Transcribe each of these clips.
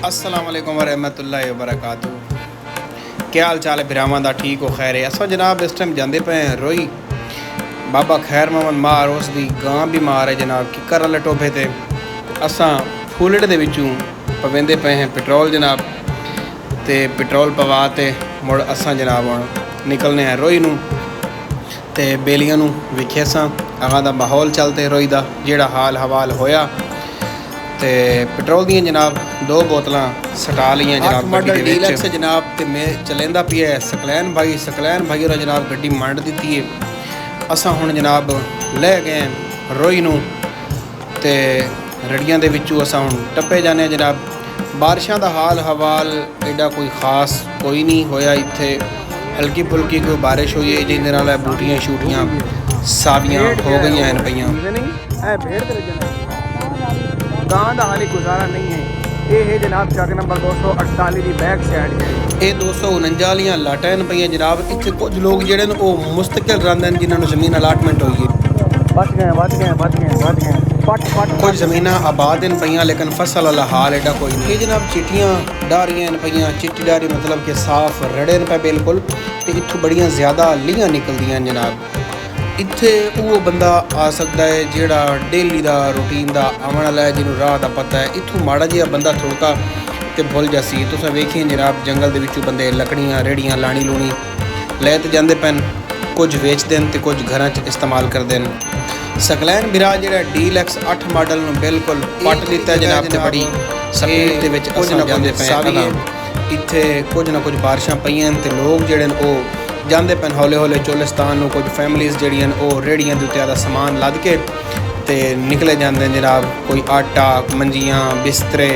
अस्सलाम वालेकुम वरहमतुल्लाहि वबरकातुहू। क्या हाल चाल है भरावां दा? ठीक हो खैर है? अस जनाब इस टाइम जाते पे रोई बाबा खैर मोहम्मद मार उसकी गां बीमार है जनाब किकर वाले टोभे ते असां फुलड़ दे विचों पवेंदे पे हैं पेट्रोल जनाब ते पेट्रोल पवा ते मुड़ असां जनाब हुण निकलने हैं रोई नूं ते बेलियां नूं विखे असां अगां दा माहौल चलते रोई दा जेड़ा हाल हवाल होया ते पेट्रोल दी जनाब 2 बोतलां सटा लियां जनाब मॉडल डीलक्स जनाब ते मैं चलेंदा पिया सकलैन भाई होर जनाब गड्डी मंड दी है। असां हुण जनाब लै गए रोई नूं ते रड़ियां दे विचों असां हुण टप्पे जाने जनाब। बारिशां दा हाल हवाल एडा कोई खास कोई नहीं होया इत्थे, हल्की फुल्की कोई बारिश हुई है जिंदे नाल बूटियां शूटियां सावियां हो गई हैं पईयां। गांव का हाली गुजारा नहीं है। ये है जनाब ट्रक नंबर 248 की बैक साइड ये 249 वाली लाटां पईयां जनाब। इत्थे कुछ लोग जिहड़े ने वो मुस्तकिल रहिंदे ने जिन्हां नूं ज़मीन अलाटमेंट होई है बच गए पट कुछ ज़मीनां आबाद इन पईयां लेकिन फसल वाला हाल एडा कोई नहीं। ये जनाब चिट्टियां डारियां पईयां, चिट्टी डारी मतलब कि साफ रड़े पे बिल्कुल ते इत्थों बड़ियां ज़्यादा लीहां निकलदियां जनाब। इत्थे वो बंदा आ सकता है जेड़ा डेली का रूटीन का आवन वाला है जिन्होंने राह का पता है। इत्थों माड़ा जिहा बंदा थोड़का तो भुल जासी। तुसीं वेखिए जनाब जंगल के विचों बंदे लकड़ियां रेड़ियां लाणी लूनी लै ते जांदे पैन, कुछ वेचते हैं तो कुछ घर इस्तेमाल करते हैं। सकलैन बिरा जिहड़ा डीलक्स 8 मॉडल नूं बिल्कुल पट दिता जनाब ते बड़ी स्पीड दे विच असां जांदे पे। इत्थे कुछ ना कुछ बारिशां पईयां ते लोग जिहड़े ने वो जाते पे हौले हौले चोलिस्तान। कुछ फैमिलीज़ जड़ियां वो रेहड़ियां के उत्ते समान लद के ते निकले जाते हैं जनाब। कोई आटा मंजियां बिस्तरे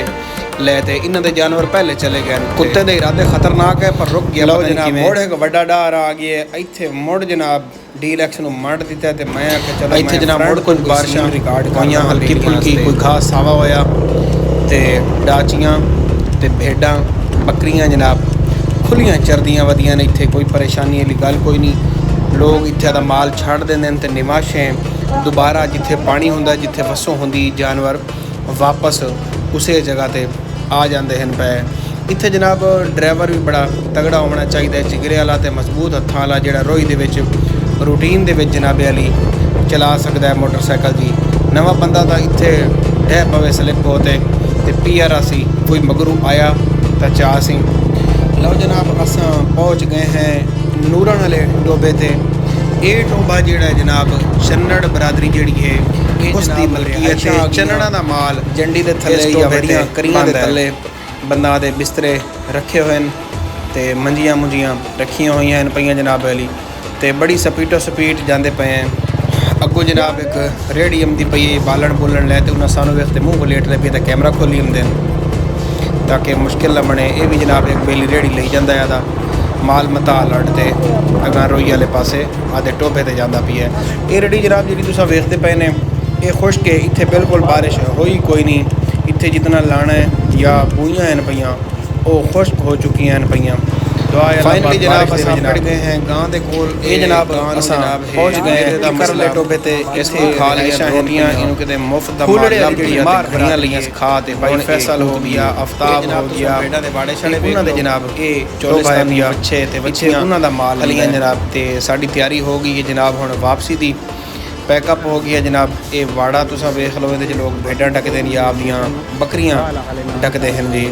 ले ते इन्हां दे जानवर पहले चले गए। कुत्ते के इरादे खतरनाक है पर रुक गया जनाब। मुड़ एक बड़ा डर आ गया इत्थे मुड़ जनाब डीलक्स नूं मंड दिता ते मैं आख्या चलो इत्थे जनाब मुड़ कुछ बारिशां रिकॉर्ड होईयां हल्की फुल्की कोई घास सावा होया ते डाचियां ते भेडां बकरियां जनाब खुलियां चरदियां वदियां ने। इत्थे कोई परेशानी वाली गल कोई नहीं। लोग इत्थे दा माल छड्ड देंदे ने ते निवाशें दोबारा जिथे पानी हुंदा जिथे वसों हुंदी जानवर वापस उसे जगह ते आ जाते हैं पै। इत्थे जनाब ड्राइवर भी बड़ा तगड़ा होना चाहिए, जिगरे वाला ते मजबूत हत्थां वाला जिहड़ा रोई दे विच रूटीन दे विच जनाबे अली चला सकता है मोटरसाइकिल जी। नवा बंदा तो इत्थे डह पवे स्लिप होते ते पीआर सी कोई मगरू आया तो चा सी। लो जनाब असां पहुँच गए हैं नूरन वाले टोबे ते। ये टोबा जिहड़ा जनाब चन्नड़ बरादरी जिहड़ी है उसकी मलकीयत है। चन्नड़ा का माल जंडी के थले या वड़ियां करियां के थले बंदा दे बिस्तरे रखे हुए हैं ते मंजियां मुंजियां रखियां हुई हैं पईयां जनाब अली ते बड़ी स्पीडो स्पीड जाते पे हैं। अगों जनाब एक रेहड़ी आंदी पई बालन बुलन लै ते उन्हें सानू वेख ते मूँह वलेट लगे तो कैमरा खोली आंदे ताकि मुश्किल ना बने। ये भी जनाब एक बेली रेहड़ी ले जाता है माल मता लड़ते अगर रोई वाले पासे आधे टोभे ते जाता पी है। ये रेहड़ी जनाब जी तुम वेखते पे ने ये खुश्क है। इत्थे बिल्कुल बारिश होई कोई नहीं। इत्थे जितना लाना है या बूइयां हैं पईयां वो खुश्क हो चुकी हैं पईयां। फाइनली जनाब असां पड़ गए हैं गांव के कोल। ये जनाब असां पहुँच गए करले टोबे ते इत्थे खा लिया रोटियां इन्हों किते मुफ्त दा माल लभ गया ते घड़ियां लियां खा ते भाई फैसल हो गया आफ्ताब हो गया उन्हां दे जनाब ये चोलिस्तान दी अच्छे ते बच्चे उन्हां दा माल लियां जनाब ते साडी तैयारी हो गई है जनाब हुण वापसी दी पैकअप हो गया जनाब। ये वाड़ा तुसां वेख लो इहदे च लोग भेडां डकदे ने या आपदियां बकरियां डकदे हैं जी।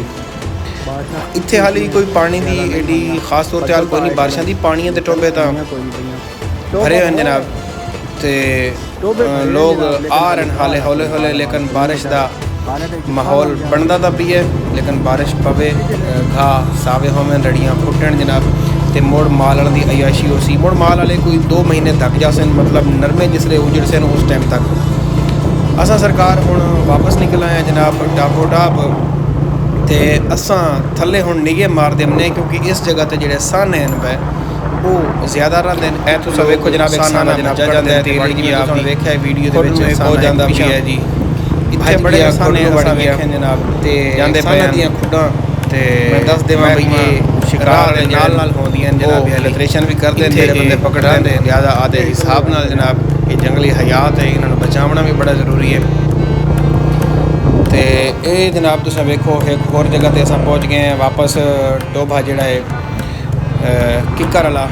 इत्थे हाली कोई पानी की एडी खास तौर पर कोई नहीं। बारिशां दी पानियां ते टोबे तां भरे हैं जनाब ते लोग आ रहे हैं हाले हौले हौले लेकिन बारिश का माहौल बनता तो भी है लेकिन बारिश पवे घाह सावे होवें रड़ियां फुटन जनाब ते मुड़ माल वाली अयाशी हो सी। मुड़ माल वाले कोई 2 महीने तक जासन मतलब नरमे जिसले उजड़ सन उस टाइम तक। असा सरकार हुण वापस निकल आए जनाब डाबो डाब ते असां थले हुण निगे मार देने क्योंकि इस जगह ते जिहड़े सन हैं पै वो ज़्यादा रहिंदे ने। ऐ तुसीं वेखो जनाब एक सन जनाब जांदा है तेल जी आप वेख्या वीडियो दे विच हो जांदा भी है जी। इत्थे बड़े सन वड़ वेखे जनाब ते जांदे पे दियां खुड्डां ते मैं दस देवां भई ये शिकार दे नाल होंदियां जनाब। इलस्ट्रेशन भी करदे ने जेड़े बंदे पकड़दे ने ज़्यादा आदे हिसाब नाल जनाब। ये जंगली हयात है इन्हां नूं बचावना भी बड़ा ज़रूरी है। ਤੇ ਇਹ ਜਨਾਬ ਤੁਸੀਂ ਵੇਖੋ ਇੱਕ ਹੋਰ ਜਗ੍ਹਾ ਤੇ ਅਸੀਂ ਪਹੁੰਚ ਗਏ ਹਾਂ ਵਾਪਸ ਟੋਭਾ ਜਿਹੜਾ ਹੈ ਕਿੱਕਰ ਵਾਲਾ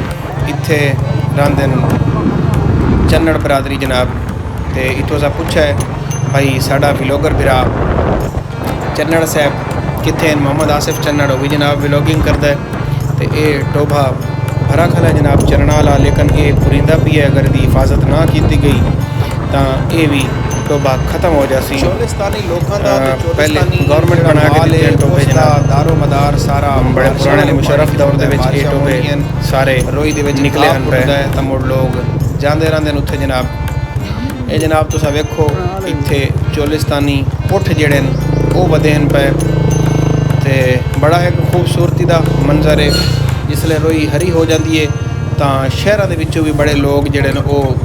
ਇੱਥੇ ਰਹਿੰਦੇ ਨੇ ਚੰਨੜ ਬਰਾਦਰੀ ਜਨਾਬ ਤੇ ਇੱਥੋਂ ਅਸਾਂ ਪੁੱਛਿਆ ਹੈ ਭਾਈ ਸਾਡਾ ਵਲੋਗਰ ਭਰਾ ਚੰਨੜ ਸਾਹਿਬ ਕਿੱਥੇ ਮੁਹੰਮਦ ਆਸਿਫ ਚੰਨੜ ਉਹ ਵੀ ਜਨਾਬ ਵਲੋਗਿੰਗ ਕਰਦਾ ਹੈ ਤੇ ਇਹ ਟੋਭਾ ਭਰਾ ਖਲਾ ਜਨਾਬ ਚਰਣਾ ਵਾਲਾ ਲੇਕਿन ਇਹ ਪੁਰਿੰਦਾ ਵੀ ਹੈ ਅਗਰ ਦੀ ਹਿਫਾਜ਼ਤ ਨਾ ਕੀਤੀ ਗਈ ਤਾਂ ਇਹ ਵੀ ਟੋਭਾ ਖਤਮ ਹੋ ਜਾਸੀ ਚੋਲਿਸਤਾਨੀ ਲੋਕਾਂ ਦਾ ਪਹਿਲੇ ਗਵਰਨਮੈਂਟ ਬਣਾ ਕੇ ਦਿੱਤੇ ਟੋਭੇ ਜਨਾਬ ਦਾਰੋ ਮਦਾਰ ਸਾਰਾ ਬੜੇ ਪੁਰਾਣੇ ਮੁਸ਼ਰਫ ਦੌਰ ਦੇ ਵਿੱਚ ਇਹ ਟੋਭੇ ਸਾਰੇ ਰੋਈ ਦੇ ਵਿੱਚ ਨਿਕਲੇ ਹਨ ਤਾਂ ਮੁੜ ਲੋਕ ਜਾਂਦੇ ਰਹਿੰਦੇ ਨੇ ਉੱਥੇ ਜਨਾਬ ਇਹ ਜਨਾਬ ਤੁਸੀਂ ਵੇਖੋ ਇੱਥੇ ਚੋਲਿਸਤਾਨੀ ਪੁੱਠ ਜਿਹੜੇ ਨੇ ਉਹ ਵਧੇ ਹਨ ਪਏ ਤੇ ਬੜਾ ਇੱਕ ਖੂਬਸੂਰਤੀ ਦਾ ਮੰਜ਼ਰ ਹੈ ਜਿਸਲੇ ਰੋਈ ਹਰੀ ਹੋ ਜਾਂਦੀ ਹੈ ਤਾਂ ਸ਼ਹਿਰਾਂ ਦੇ ਵਿੱਚੋਂ ਵੀ ਬੜੇ ਲੋਕ ਜਿਹੜੇ ਨੇ ਉਹ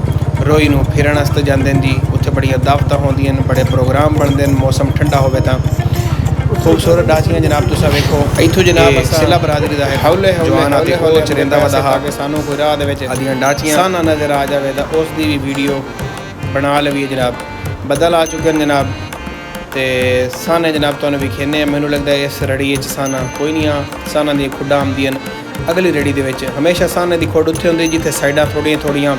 ਰੋਈ ਨੂੰ ਫਿਰਨ ਵਾਸਤੇ ਜਾਂਦੇ ਨੇ ਜੀ ਉੱਥੇ ਬੜੀਆਂ ਦਾਵਤਾਂ ਹੁੰਦੀਆਂ ਨੇ ਬੜੇ ਪ੍ਰੋਗਰਾਮ ਬਣਦੇ ਨੇ ਮੌਸਮ ਠੰਡਾ ਹੋਵੇ ਤਾਂ ਖੂਬਸੂਰਤ ਡਾਚੀਆਂ ਜਨਾਬ ਤੁਸੀਂ ਵੇਖੋ ਇੱਥੋਂ ਜਨਾਬ ਸਿਲਾ ਬਰਾਦਰੀ ਦਾ ਹੈ ਹੌਲੇ ਜਵਾਨਾਂ ਤੇ ਉਹ ਚਰਿੰਦਾ ਵਧਾ ਕੇ ਸਾਨੂੰ ਕੋਈ ਰਾਹ ਦੇ ਵਿੱਚ ਆਦੀਆਂ ਡਾਚੀਆਂ ਸਾਨਾ ਨਜ਼ਰ ਆ ਜਾਵੇ ਤਾਂ ਉਸ ਦੀ ਵੀ ਵੀਡੀਓ ਬਣਾ ਲਵੀਏ ਜਨਾਬ ਬਦਲ ਆ ਚੁੱਕੇ ਨੇ ਜਨਾਬ ਤੇ ਸਾਨੇ ਜਨਾਬ ਤੁਹਾਨੂੰ ਵਿਖੇਨੇ ਮੈਨੂੰ ਲੱਗਦਾ ਇਸ ਰੜੀ 'ਚ ਸਾਨਾ ਕੋਈ ਨਹੀਂ ਆ ਸਾਨਾ ਦੀਆਂ ਖੁੱਡਾਂ ਆਉਂਦੀਆਂ ਨੇ ਅਗਲੀ ਰੜੀ ਦੇ ਵਿੱਚ ਹਮੇਸ਼ਾ ਸਾਨੇ ਦੀ ਖੁੱਡ ਉੱਥੇ ਹੁੰਦੀ ਜਿੱਥੇ ਸਾਈਡਾਂ ਥੋੜ੍ਹੀਆਂ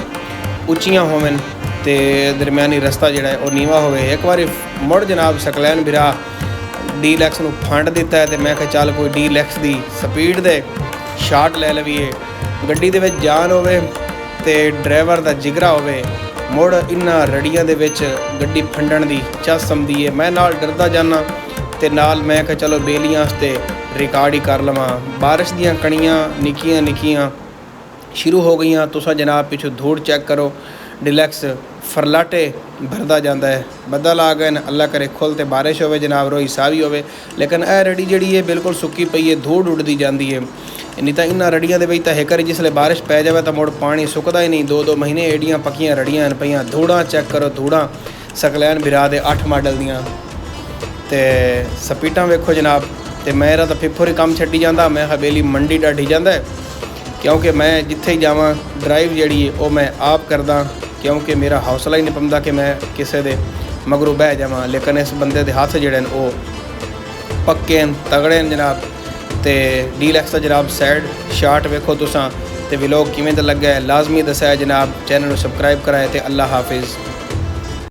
ਉੱਚੀਆਂ ਹੋਵਨ ਤੇ ਦਰਮਿਆਨੀ ਰਸਤਾ ਜਿਹੜਾ ਹੈ ਉਹ ਨੀਵਾ ਹੋਵੇ ਇੱਕ ਵਾਰੀ ਮੁੜ ਜਨਾਬ ਸਕਲੈਨ ਬਿਰਾ ਡੀਲੈਕਸ ਨੂੰ ਫੰਡ ਦਿੱਤਾ ਹੈ ਤੇ ਮੈਂ ਕਿਹਾ ਚੱਲ ਕੋਈ ਡੀਲੈਕਸ ਦੀ ਸਪੀਡ ਦੇ ਸ਼ਾਟ ਲੈ ਲਵੀਏ ਗੱਡੀ ਦੇ ਵਿੱਚ ਜਾਨ ਹੋਵੇ ਤੇ ਡਰਾਈਵਰ ਦਾ ਜਿਗਰਾ ਹੋਵੇ ਮੁੜ ਇਹਨਾਂ ਰੜੀਆਂ ਦੇ ਵਿੱਚ ਗੱਡੀ ਫੰਡਣ ਦੀ ਚੱਸ ਆਉਂਦੀ ਹੈ ਮੈਂ ਨਾਲ ਡਰਦਾ ਜਾਂਦਾ ਤੇ ਨਾਲ ਮੈਂ ਕਿਹਾ ਚਲੋ ਬੇਲੀਆਂ ਵਾਸਤੇ ਰਿਕਾਰਡ ਹੀ ਕਰ ਲਵਾਂ ਬਾਰਿਸ਼ ਦੀਆਂ ਕਣੀਆਂ ਨਿੱਕੀਆਂ ਸ਼ੁਰੂ ਹੋ ਗਈਆਂ ਤੁਸੀਂ ਜਨਾਬ ਪਿੱਛੋਂ ਧੂੜ ਚੈੱਕ ਕਰੋ ਡਿਲੈਕਸ ਫਰਲਾਟੇ ਭਰਦਾ ਜਾਂਦਾ ਹੈ ਬੱਦਲ ਆ ਗਏ ਨੇ ਅੱਲਾ ਕਰੇ ਖੁੱਲ ਤੇ ਬਾਰਿਸ਼ ਹੋਵੇ ਜਨਾਬ ਰੋਈ ਸਾਵੀ ਹੋਵੇ ਲੇਕਿਨ ਇਹ ਰੜੀ ਜਿਹੜੀ ਹੈ ਬਿਲਕੁਲ ਸੁੱਕੀ ਪਈ ਹੈ ਧੂੜ ਉੱਡਦੀ ਜਾਂਦੀ ਹੈ ਨਹੀਂ ਤਾਂ ਇਹਨਾਂ ਰੜੀਆਂ ਦੇ ਵਿੱਚ ਤਾਂ ਇੱਕ ਵਾਰੀ ਜਿਸਲੇ ਬਾਰਿਸ਼ ਪੈ ਜਾਵੇ ਤਾਂ ਮੁੜ ਪਾਣੀ ਸੁੱਕਦਾ ਹੀ ਨਹੀਂ 2-2 ਮਹੀਨੇ ਏਡੀਆਂ ਪੱਕੀਆਂ ਰੜੀਆਂ ਹਨ ਪਈਆਂ ਧੂੜਾਂ ਚੈੱਕ ਕਰੋ ਧੂੜਾਂ ਸਕਲੈਨ ਬਿਰਾ ਦੇ 8 ਮਾਡਲ ਦੀਆਂ ਤੇ ਸਪੀਟਾਂ ਵੇਖੋ ਜਨਾਬ ਤੇ ਮੇਰਾ ਤਾਂ ਫਿੱਫੋਰੀ ਕੰਮ ਛੱਡੀ ਜਾਂਦਾ ਮੈਂ ਹਵੇਲੀ ਮੰਡੀ ਢਾਢੀ ਜਾਂਦਾ ਕਿਉਂਕਿ ਮੈਂ ਜਿੱਥੇ ਹੀ ਜਾਵਾਂ ਡਰਾਈਵ ਜਿਹੜੀ ਹੈ ਉਹ ਮੈਂ ਆਪ ਕਰਦਾ ਕਿਉਂਕਿ ਮੇਰਾ ਹੌਸਲਾ ਹੀ ਨਹੀਂ ਪੰਦਾ ਕਿ ਮੈਂ ਕਿਸੇ ਦੇ ਮਗਰੋਂ ਬਹਿ ਜਾਵਾਂ ਲੇਕਿਨ ਇਸ ਬੰਦੇ ਦੇ ਹੱਥ ਜਿਹੜੇ ਨੇ ਉਹ ਪੱਕੇ ਨੇ ਤਗੜੇ ਨੇ ਜਨਾਬ ਤੇ ਡੀਲੈਕਸ ਦਾ ਜਨਾਬ ਸਾਈਡ ਸ਼ਾਟ ਵੇਖੋ ਤੁਸੀਂ ਤੇ ਵਲੋਗ ਕਿਵੇਂ ਦਾ ਲੱਗਾ ਲਾਜ਼ਮੀ ਦੱਸਿਆ ਜਨਾਬ ਚੈਨਲ ਨੂੰ ਸਬਸਕ੍ਰਾਈਬ ਕਰਾਏ ਤੇ ਅੱਲਾ ਹਾਫਿਜ਼।